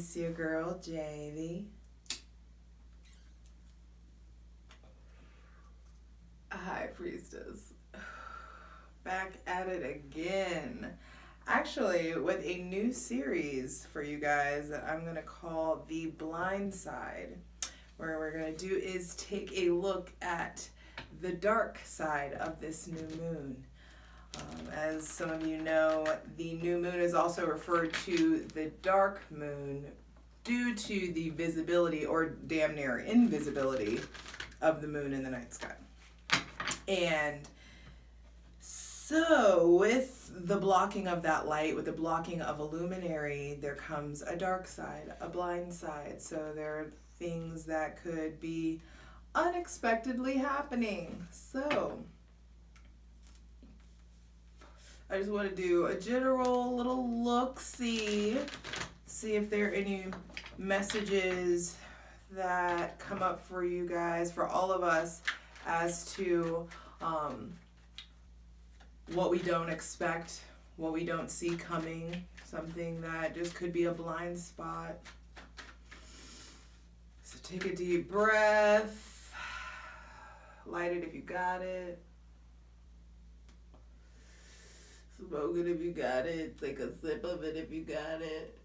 It's your girl, JV. Hi, Priestess. Back at it again. Actually, with a new series for you guys that I'm going to call the Blindside. Where we're going to do is take a look at the dark side of this new moon. As some of you know, the new moon is also referred to the dark moon due to the visibility or damn near invisibility of the moon in the night sky. And so with the blocking of that light, with the blocking of a luminary, there comes a dark side, a blind side. So there are things that could be unexpectedly happening. So I just want to do a general little look-see, see if there are any messages that come up for you guys, for all of us, as to what we don't expect, what we don't see coming, something that just could be a blind spot. So take a deep breath, light it if you got it. Smoke it if you got it. Take a sip of it if you got it.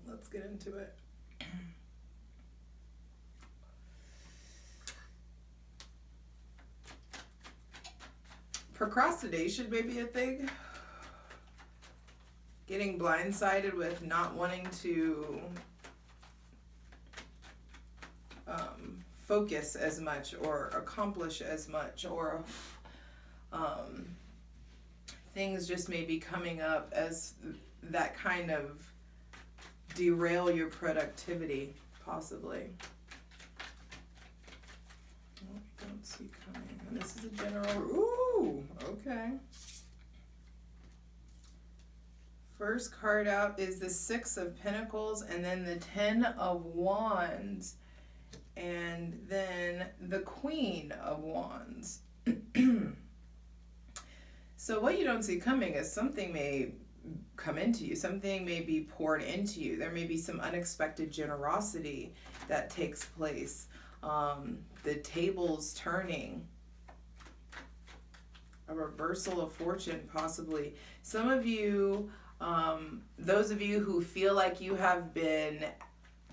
Let's get into it. Procrastination may be a thing. Getting blindsided with not wanting to focus as much or accomplish as much, or things just may be coming up as that kind of derail your productivity, possibly. Oh, I don't see coming. And this is a general, ooh, okay. First card out is the Six of Pentacles, and then the Ten of Wands, and then the Queen of Wands. So what you don't see coming is something may come into you, something may be poured into you. There may be some unexpected generosity that takes place. The tables turning. A reversal of fortune, possibly. Some of you, those of you who feel like you have been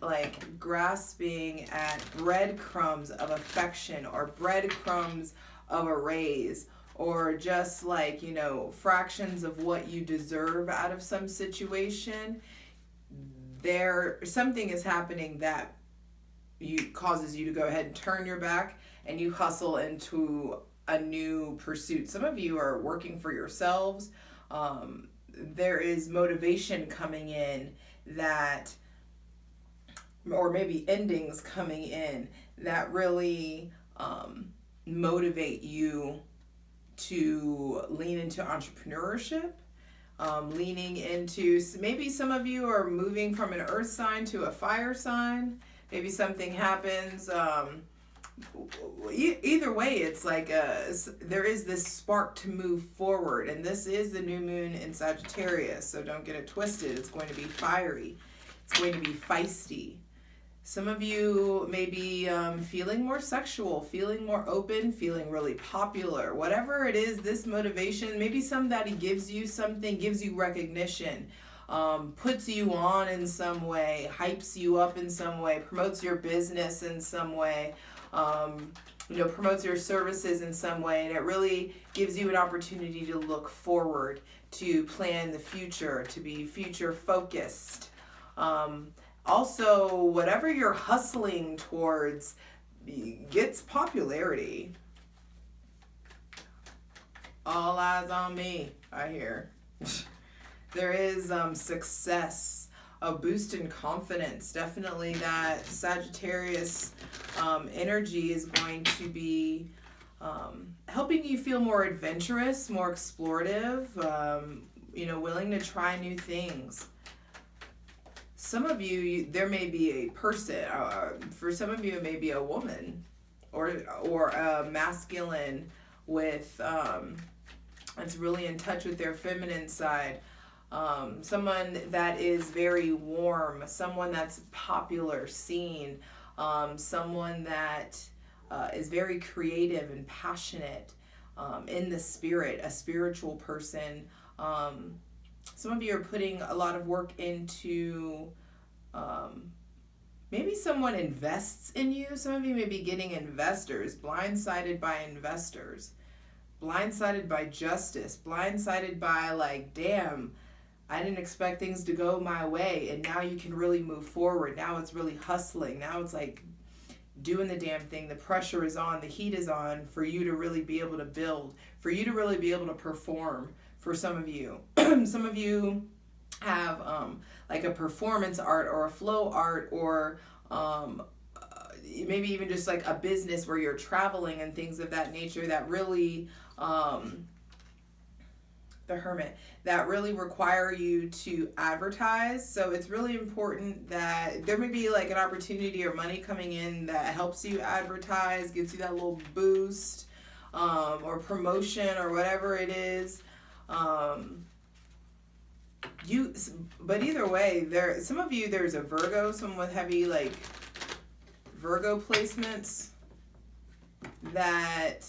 like grasping at breadcrumbs of affection or breadcrumbs of a raise, or just like, you know, fractions of what you deserve out of some situation, something is happening that causes you to go ahead and turn your back and you hustle into a new pursuit. Some of you are working for yourselves. There is motivation coming in that, or maybe endings coming in that really motivate you to lean into entrepreneurship, leaning into, maybe some of you are moving from an earth sign to a fire sign. Maybe something happens. Either way, it's like there is this spark to move forward, and this is the new moon in Sagittarius, so don't get it twisted. It's going to be fiery. It's going to be feisty. Some of you may be feeling more sexual, feeling more open, feeling really popular. Whatever it is, this motivation, maybe somebody gives you something, gives you recognition, puts you on in some way, hypes you up in some way, promotes your business in some way, promotes your services in some way, and it really gives you an opportunity to look forward, to plan the future, to be future focused. Also, whatever you're hustling towards gets popularity. All eyes on me, I hear. There is success, a boost in confidence. Definitely that Sagittarius energy is going to be helping you feel more adventurous, more explorative, willing to try new things. Some of you, there may be a person, for some of you it may be a woman or a masculine with, that's really in touch with their feminine side. Someone that is very warm, someone that's popular, seen, someone that is very creative and passionate, in the spirit, a spiritual person. Some of you are putting a lot of work into, maybe someone invests in you. Some of you may be getting investors, blindsided by investors, blindsided by justice, blindsided by like, damn, I didn't expect things to go my way, and now you can really move forward. Now it's really hustling. Now it's like doing the damn thing. The pressure is on, the heat is on for you to really be able to build, for you to really be able to perform. For some of you, some of you have like a performance art or a flow art, or maybe even just like a business where you're traveling and things of that nature that really, the Hermit, that really require you to advertise. So it's really important that there may be like an opportunity or money coming in that helps you advertise, gives you that little boost, or promotion or whatever it is. But either way, some of you, there's a Virgo, someone with heavy like Virgo placements that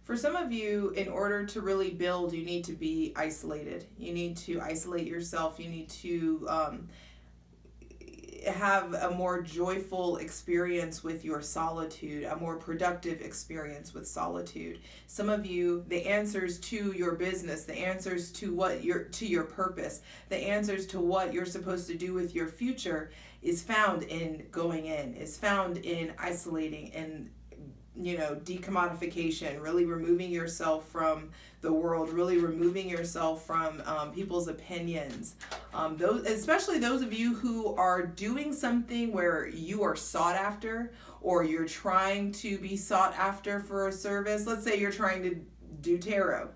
for some of you, in order to really build, you need to be isolated. You need to isolate yourself. You need to have a more joyful experience with your solitude, a more productive experience with solitude. Some of you, the answers to your business, the answers to your purpose, the answers to what you're supposed to do with your future is found in going in, is found in isolating and, decommodification, really removing yourself from the world, really removing yourself from people's opinions. Especially those of you who are doing something where you are sought after, or you're trying to be sought after for a service. Let's say you're trying to do tarot.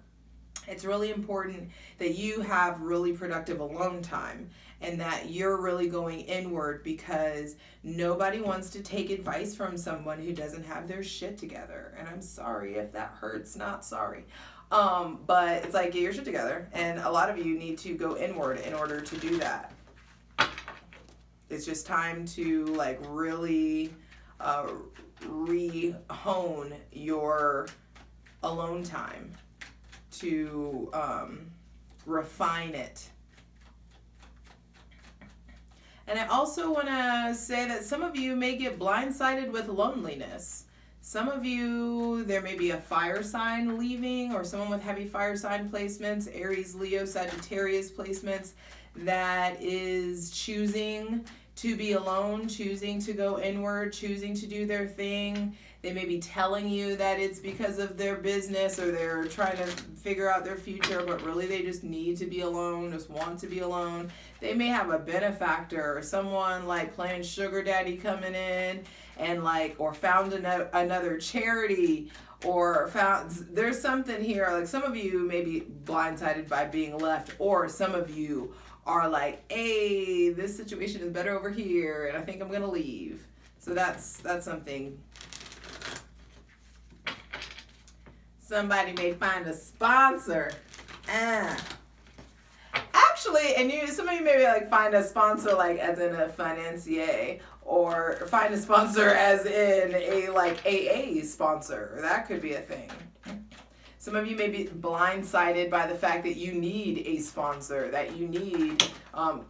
It's really important that you have really productive alone time, and that you're really going inward, because nobody wants to take advice from someone who doesn't have their shit together. And I'm sorry if that hurts, not sorry. But it's like, get your shit together. And a lot of you need to go inward in order to do that. It's just time to like really re-hone your alone time, to refine it. And I also want to say that some of you may get blindsided with loneliness. Some of you, there may be a fire sign leaving, or someone with heavy fire sign placements, Aries, Leo, Sagittarius placements, that is choosing to be alone, choosing to go inward, choosing to do their thing. They may be telling you that it's because of their business, or they're trying to figure out their future, but really they just need to be alone, just want to be alone. They may have a benefactor, or someone like playing sugar daddy coming in, and like, or found another charity, or there's something here. Like some of you may be blindsided by being left, or some of you are like, hey, this situation is better over here, and I think I'm gonna leave. So that's something. Somebody may find a sponsor. Actually, and some of you maybe like find a sponsor like as in a financier, or find a sponsor as in a like AA sponsor. That could be a thing. Some of you may be blindsided by the fact that you need a sponsor, that you need,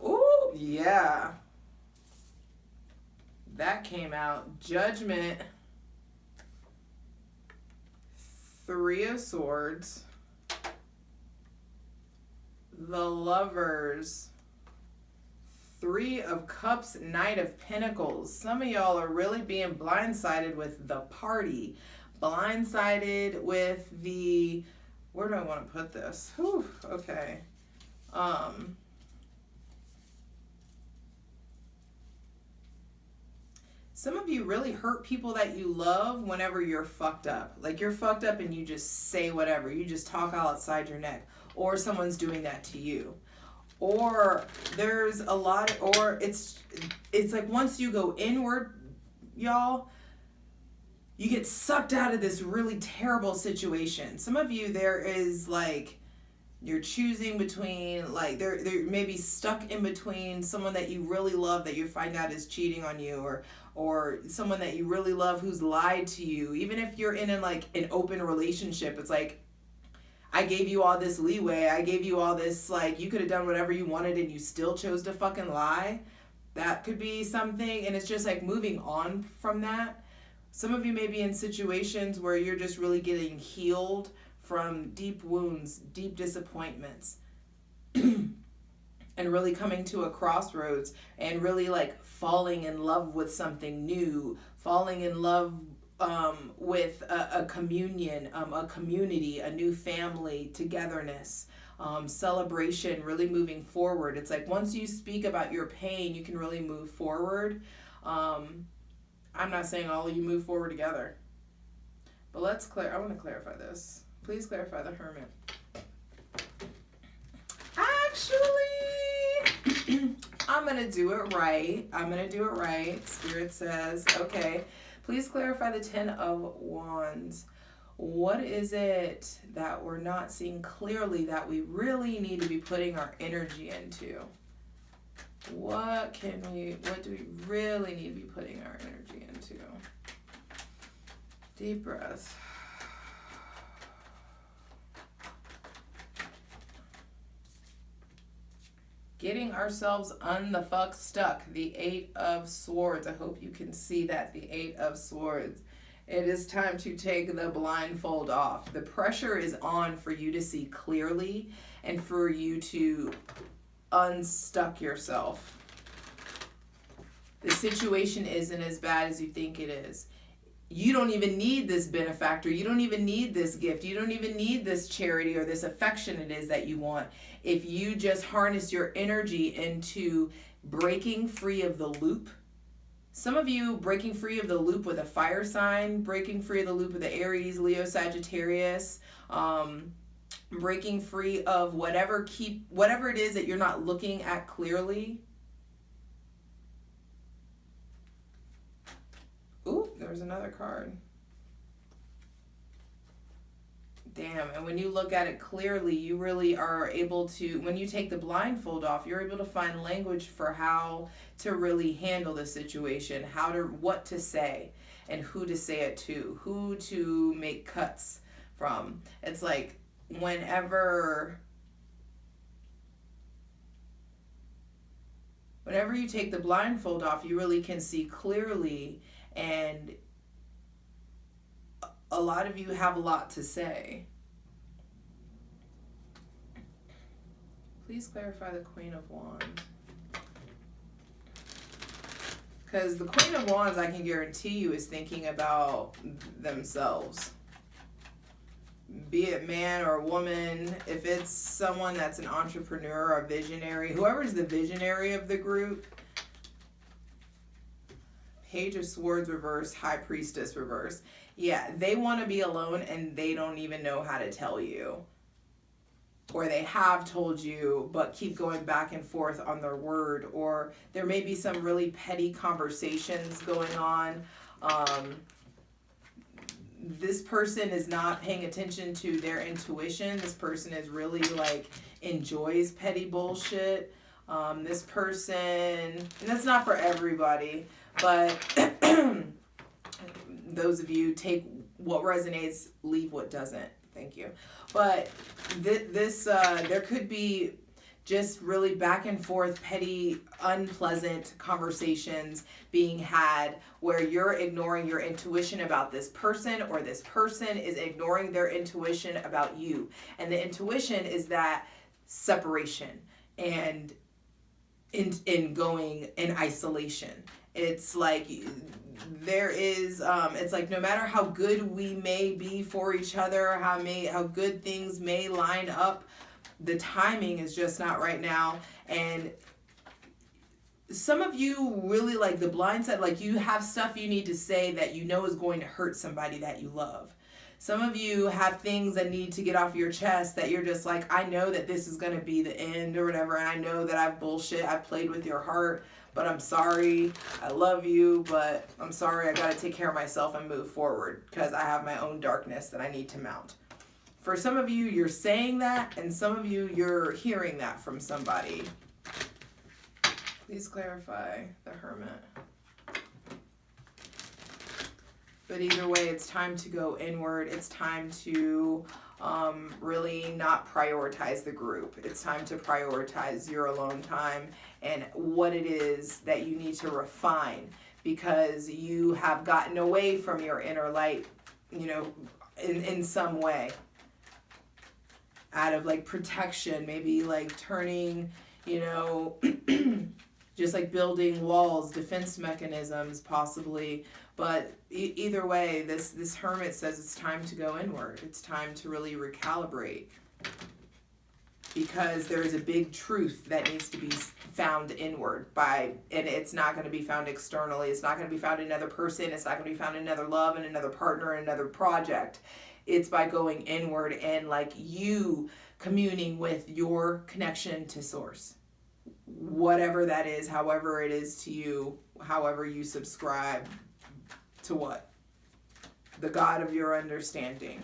ooh, yeah. That came out. Judgment. 3 of Swords, the Lovers, 3 of Cups, Knight of Pentacles. Some of y'all are really being blindsided with the party, blindsided with the, where do I want to put this? Whew, okay. Some of you really hurt people that you love whenever you're fucked up. Like you're fucked up and you just say whatever. You just talk outside your neck. Or someone's doing that to you. Or there's a lot, or it's like once you go inward, y'all, you get sucked out of this really terrible situation. Some of you, there is like, you're choosing between, like, they're maybe stuck in between someone that you really love that you find out is cheating on you, or someone that you really love who's lied to you. Even if you're in like an open relationship, it's like, I gave you all this leeway, I gave you all this, like, you could have done whatever you wanted and you still chose to fucking lie. That could be something, and it's just like moving on from that. Some of you may be in situations where you're just really getting healed from deep wounds, deep disappointments, and really coming to a crossroads and really like falling in love with something new, falling in love with a communion, a community, a new family, togetherness, celebration, really moving forward. It's like once you speak about your pain, you can really move forward. I'm not saying all of you move forward together, but I want to clarify this. Please clarify the Hermit. Actually, I'm going to do it right. Spirit says, okay, please clarify the Ten of Wands. What is it that we're not seeing clearly that we really need to be putting our energy into? What do we really need to be putting our energy into? Deep breath. Getting ourselves unstuck. The Eight of Swords. I hope you can see that. The Eight of Swords. It is time to take the blindfold off. The pressure is on for you to see clearly and for you to unstuck yourself. The situation isn't as bad as you think it is. You don't even need this benefactor. You don't even need this gift. You don't even need this charity or this affection it is that you want. If you just harness your energy into breaking free of the loop. Some of you breaking free of the loop with a fire sign, breaking free of the loop with the Aries, Leo, Sagittarius, breaking free of whatever it is that you're not looking at clearly. Ooh, there's another card. Damn, and when you look at it clearly, you really are able to, when you take the blindfold off, you're able to find language for how to really handle the situation, what to say, and who to say it to, who to make cuts from. It's like whenever you take the blindfold off, you really can see clearly, and a lot of you have a lot to say. Please clarify the Queen of Wands. Because the Queen of Wands, I can guarantee you, is thinking about themselves. Be it man or woman, if it's someone that's an entrepreneur or visionary, whoever's the visionary of the group. Page of Swords reverse, High Priestess reverse. Yeah, they want to be alone and they don't even know how to tell you. Or they have told you, but keep going back and forth on their word. Or there may be some really petty conversations going on. This person is not paying attention to their intuition. This person is really like enjoys petty bullshit. This person, and that's not for everybody, but those of you, take what resonates, leave what doesn't. Thank you. But there could be just really back and forth, petty, unpleasant conversations being had where you're ignoring your intuition about this person, or this person is ignoring their intuition about you. And the intuition is that separation and in going in isolation. It's like there is it's like no matter how good we may be for each other, how good things may line up, the timing is just not right now. And some of you really, like the blind side, like you have stuff you need to say that you know is going to hurt somebody that you love. Some of you have things that need to get off your chest that you're just like, I know that this is going to be the end or whatever. And I know that I've played with your heart, but I'm sorry. I love you, but I'm sorry. I got to take care of myself and move forward because I have my own darkness that I need to mount. For some of you, you're saying that, and some of you, you're hearing that from somebody. Please clarify the Hermit. But either way, it's time to go inward. It's time to really not prioritize the group. It's time to prioritize your alone time and what it is that you need to refine, because you have gotten away from your inner light, you know, in some way. Out of like protection, maybe like turning, you know, just like building walls, defense mechanisms possibly. But either way, this Hermit says it's time to go inward. It's time to really recalibrate, because there is a big truth that needs to be found inward and it's not going to be found externally. It's not going to be found in another person. It's not going to be found in another love and another partner and another project. It's by going inward and like you communing with your connection to source. Whatever that is, however it is to you, however you subscribe to what? The God of your understanding.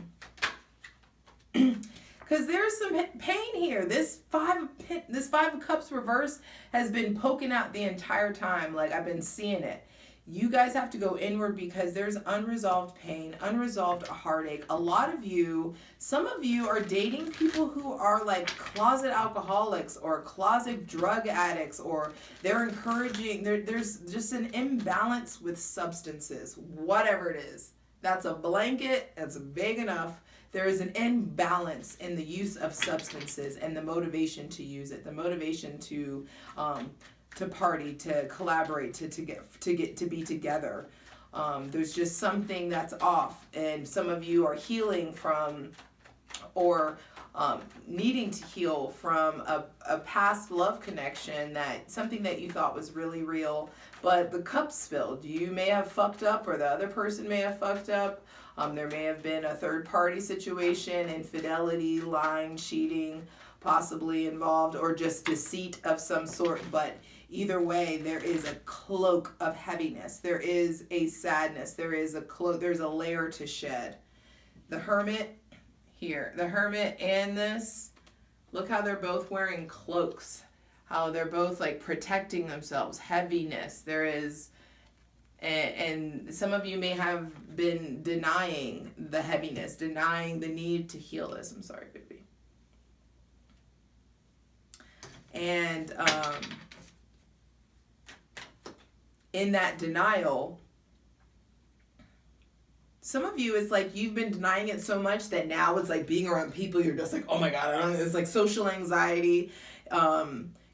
Because there's some pain here. This five of Cups reverse has been poking out the entire time. Like I've been seeing it. You guys have to go inward because there's unresolved pain, unresolved heartache. A lot of you, some of you are dating people who are like closet alcoholics or closet drug addicts, or they're encouraging, there's just an imbalance with substances, whatever it is. That's a blanket, that's vague enough. There is an imbalance in the use of substances and the motivation to use it, the motivation to party, to collaborate, to be together. There's just something that's off, and some of you are healing from, or needing to heal from a past love connection, that something that you thought was really real, but the cup spilled. You may have fucked up, or the other person may have fucked up. There may have been a third party situation, infidelity, lying, cheating, possibly involved, or just deceit of some sort. But either way, there is a cloak of heaviness. There is a sadness. There is a cloak. There's a layer to shed. The Hermit here, the Hermit and this, look how they're both wearing cloaks. How they're both like protecting themselves. Heaviness. There is, and some of you may have been denying the heaviness, denying the need to heal this. I'm sorry, baby. And in that denial, some of you, it's like you've been denying it so much that now it's like being around people, you're just like, oh my God, it's like social anxiety.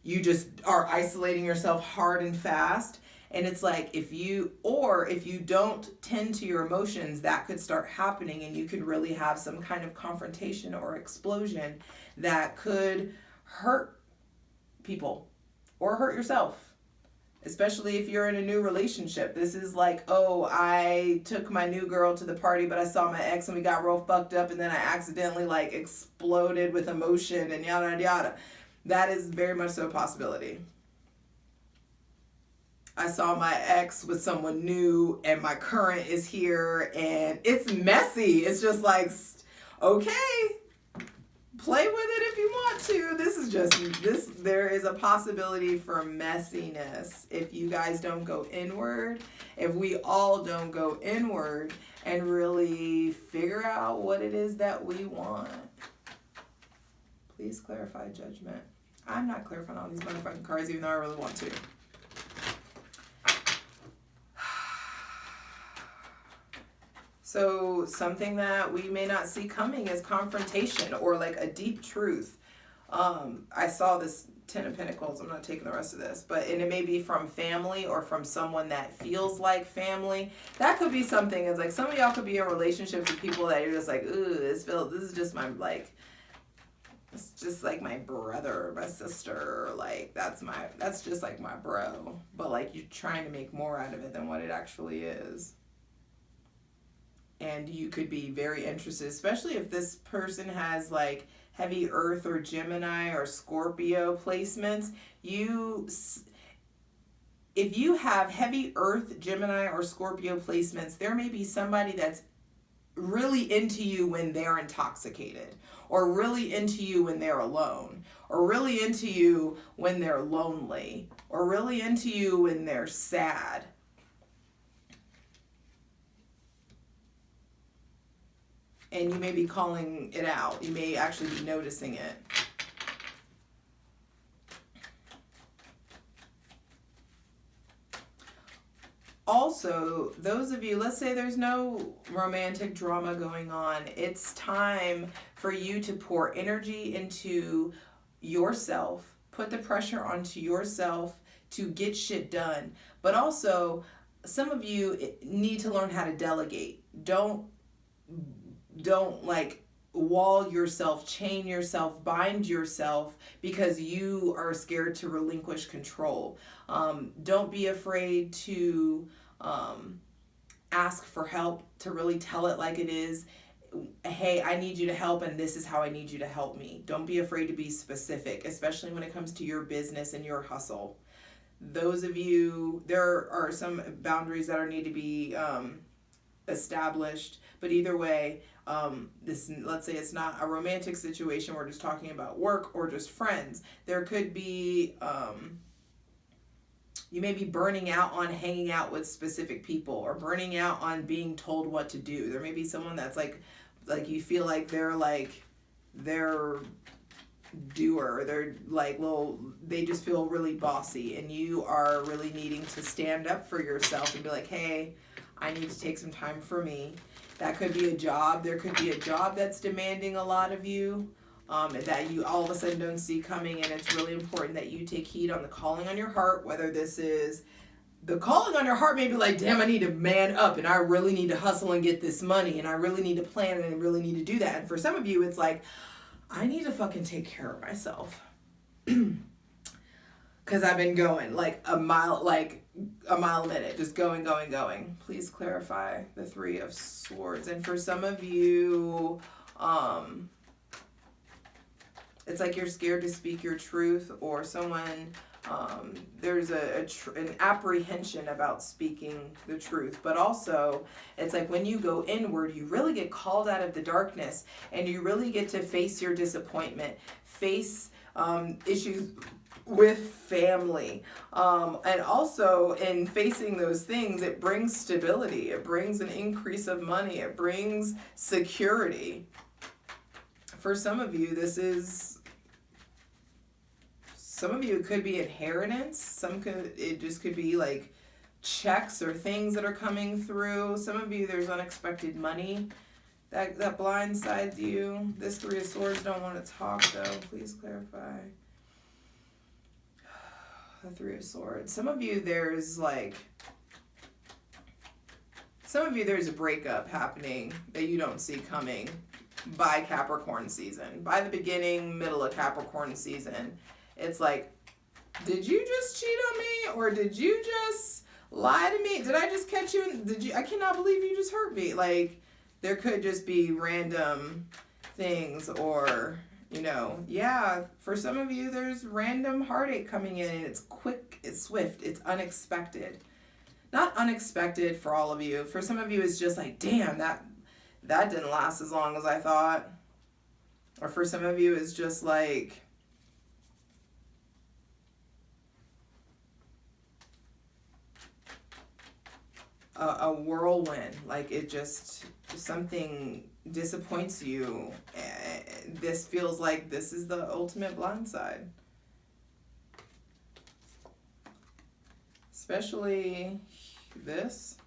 You just are isolating yourself hard and fast. And it's like if you don't tend to your emotions, that could start happening, and you could really have some kind of confrontation or explosion that could hurt people or hurt yourself, especially if you're in a new relationship. This is like, oh, I took my new girl to the party, but I saw my ex and we got real fucked up, and then I accidentally like exploded with emotion and yada yada yada. That is very much so a possibility. I saw my ex with someone new and my current is here and it's messy. It's just like, okay, play with it if you want to. There is a possibility for messiness if you guys don't go inward, if we all don't go inward and really figure out what it is that we want. Please clarify Judgment. I'm not clarifying all these motherfucking cards even though I really want to. So something that we may not see coming is confrontation or like a deep truth. I saw this 10 of Pentacles. I'm not taking the rest of this, and it may be from family or from someone that feels like family. That could be something. It's like some of y'all could be in relationships with people that you're just like, ooh, this is just my like, it's just like my brother or my sister, or like that's just like my bro. But like you're trying to make more out of it than what it actually is. and you could be very interested, especially if this person has like heavy Earth or Gemini or Scorpio placements. If you have heavy Earth, Gemini, or Scorpio placements, there may be somebody that's really into you when they're intoxicated, or really into you when they're alone, or really into you when they're lonely, or really into you when they're sad. And you may be calling it out. You may actually be noticing it. Also, those of you, let's say there's no romantic drama going on. It's time for you to pour energy into yourself, put the pressure onto yourself to get shit done. But also, some of you need to learn how to delegate. Don't like wall yourself, chain yourself, bind yourself because you are scared to relinquish control. Don't be afraid to ask for help, to really tell it like it is. Hey, I need you to help, and this is how I need you to help me. Don't be afraid to be specific, especially when it comes to your business and your hustle. Those of you, there are some boundaries that need to be established, but either way, let's say it's not a romantic situation, we're just talking about work or just friends. There could be, you may be burning out on hanging out with specific people, or burning out on being told what to do. There may be someone that's like you feel like they're doer, they're like they just feel really bossy, and you are really needing to stand up for yourself and be like, hey, I need to take some time for me. That could be a job. There could be a job that's demanding a lot of you, that you all of a sudden don't see coming, and it's really important that you take heed on the calling on your heart, whether this is the calling on your heart may be like, damn, I need to man up, and I really need to hustle and get this money, and I really need to plan, and I really need to do that. And for some of you, it's like, I need to fucking take care of myself. Because I've been going like a mile a minute, just going. Please clarify the Three of Swords. And for some of you, it's like you're scared to speak your truth, or someone, there's an apprehension about speaking the truth. But also, it's like when you go inward, you really get called out of the darkness, and you really get to face your disappointment, face issues with family, and also in facing those things, it brings stability, it brings an increase of money, it brings security. For some of you, it could be inheritance. It just could be like checks or things that are coming through. Some of you, there's unexpected money that blindsides you. This Three of Swords don't want to talk though. Please clarify. The Three of Swords. Some of you, there's a breakup happening that you don't see coming by Capricorn season. By the beginning, middle of Capricorn season, it's like, did you just cheat on me? Or did you just lie to me? Did I just catch you? I cannot believe you just hurt me. Like, there could just be random things, or for some of you, there's random heartache coming in, and it's quick, it's swift, it's unexpected. Not unexpected for all of you. For some of you, it's just like, damn, that didn't last as long as I thought. Or for some of you, it's just like, a whirlwind. Like, it just, something disappoints you. This feels like this is the ultimate blindside. Especially this.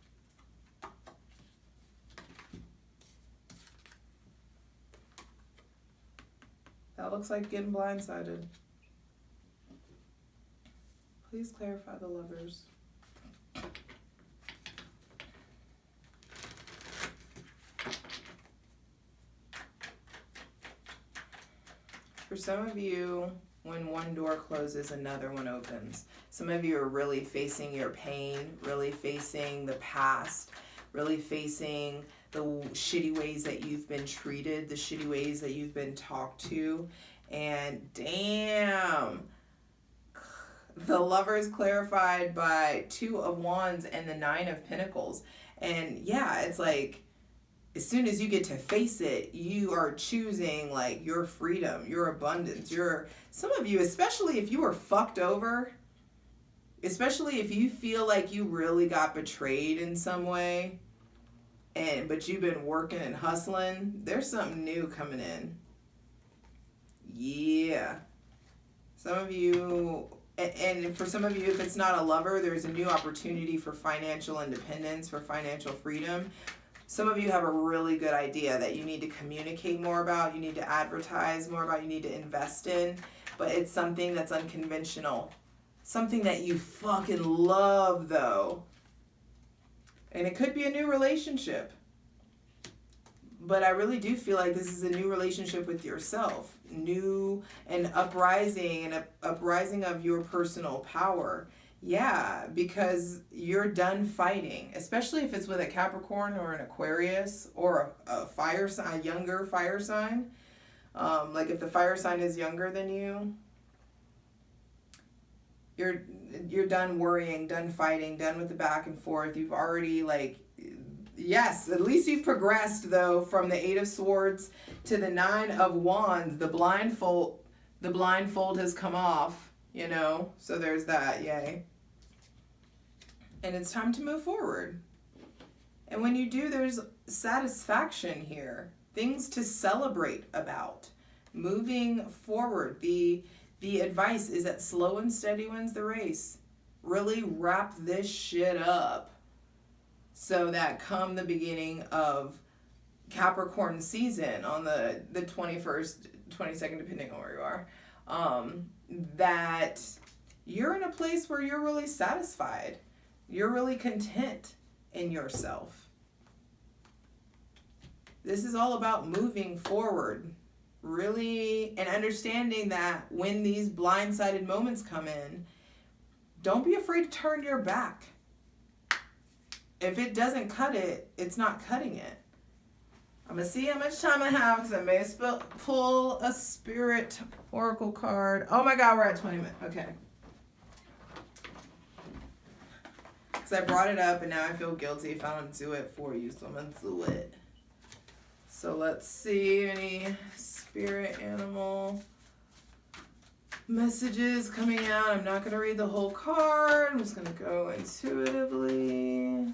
That looks like getting blindsided. Please clarify the Lovers. For some of you, when one door closes, another one opens. Some of you are really facing your pain, really facing the past, really facing the shitty ways that you've been treated, the shitty ways that you've been talked to. And damn, the Lovers clarified by 2 of Wands and the 9 of Pentacles. And yeah, it's like, as soon as you get to face it, you are choosing like your freedom, your abundance. Some of you, especially if you were fucked over, especially if you feel like you really got betrayed in some way, but you've been working and hustling, there's something new coming in. Yeah. Some of you, and for some of you, if it's not a lover, there's a new opportunity for financial independence, for financial freedom. Some of you have a really good idea that you need to communicate more about, you need to advertise more about, you need to invest in, but it's something that's unconventional. Something that you fucking love, though. And it could be a new relationship. But I really do feel like this is a new relationship with yourself. New and uprising of your personal power. Yeah, because you're done fighting, especially if it's with a Capricorn or an Aquarius or a fire sign, a younger fire sign. Like if the fire sign is younger than you, you're done worrying, done fighting, done with the back and forth. You've already yes, at least you've progressed though from the 8 of Swords to the 9 of Wands. The blindfold has come off, so there's that, yay. And it's time to move forward. And when you do, there's satisfaction here, things to celebrate about, moving forward. The advice is that slow and steady wins the race. Really wrap this shit up so that come the beginning of Capricorn season on the 21st, 22nd, depending on where you are, that you're in a place where you're really satisfied. You're really content in yourself. This is all about moving forward. Really, and understanding that when these blindsided moments come in, don't be afraid to turn your back. If it doesn't cut it, it's not cutting it. I'm going to see how much time I have because I may pull a Spirit Oracle card. Oh my God, we're at 20 minutes. Okay. Because I brought it up and now I feel guilty if I don't do it for you, so I'm going to do it. So let's see any spirit animal messages coming out. I'm not going to read the whole card. I'm just going to go intuitively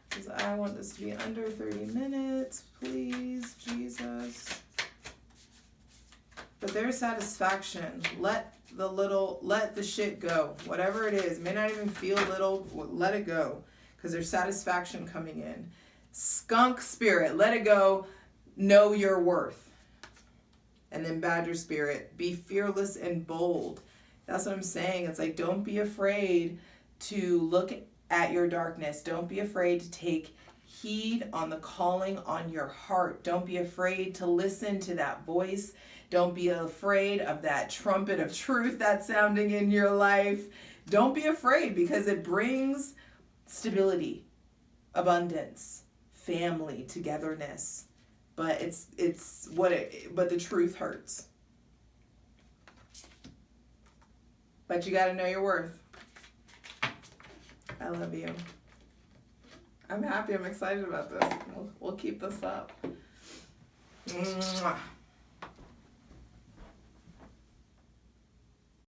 because I want this to be under 30 minutes. Please, Jesus. But there's satisfaction. Let the shit go. Whatever it is. It may not even feel little. Let it go because there's satisfaction coming in. Skunk spirit, let it go. Know your worth. And then Badger spirit, be fearless and bold. That's what I'm saying. It's like, don't be afraid to look at your darkness. Don't be afraid to take heed on the calling on your heart. Don't be afraid to listen to that voice. Don't be afraid of that trumpet of truth that's sounding in your life. Don't be afraid because it brings stability, abundance, family, togetherness. But but the truth hurts. But you got to know your worth. I love you. I'm happy. I'm excited about this. We'll keep this up. Mwah.